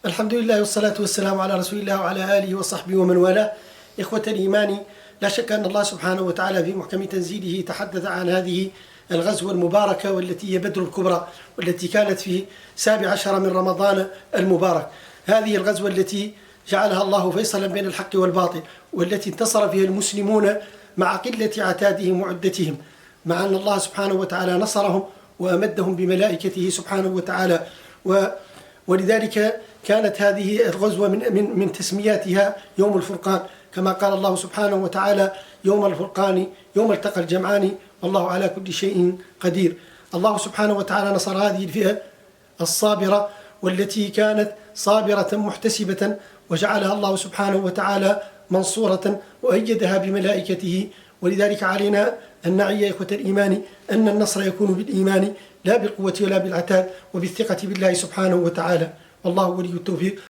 الحمد لله والصلاة والسلام على رسول الله وعلى آله وصحبه ومن والاه. إخوة الإيمان، لا شك أن الله سبحانه وتعالى في محكم تنزيله تحدث عن هذه الغزوة المباركة والتي هي بدر الكبرى، والتي كانت في 17 من رمضان المبارك. هذه الغزوة التي جعلها الله فيصلا بين الحق والباطل، والتي انتصر فيها المسلمون مع قلة عتادهم وعدتهم، مع أن الله سبحانه وتعالى نصرهم وأمدهم بملائكته سبحانه وتعالى. ولذلك كانت هذه الغزوة من تسمياتها يوم الفرقان، كما قال الله سبحانه وتعالى: يوم الفرقان يوم التقى الجمعان والله على كل شيء قدير. الله سبحانه وتعالى نصر هذه الفئة الصابرة، والتي كانت صابرة محتسبة، وجعلها الله سبحانه وتعالى منصورة وأيدها بملائكته. ولذلك علينا أن نعي يا إخوة الإيمان أن النصر يكون بالإيمان لا بالقوة ولا بالعتاد، وبالثقة بالله سبحانه وتعالى. والله ولي التوفيق.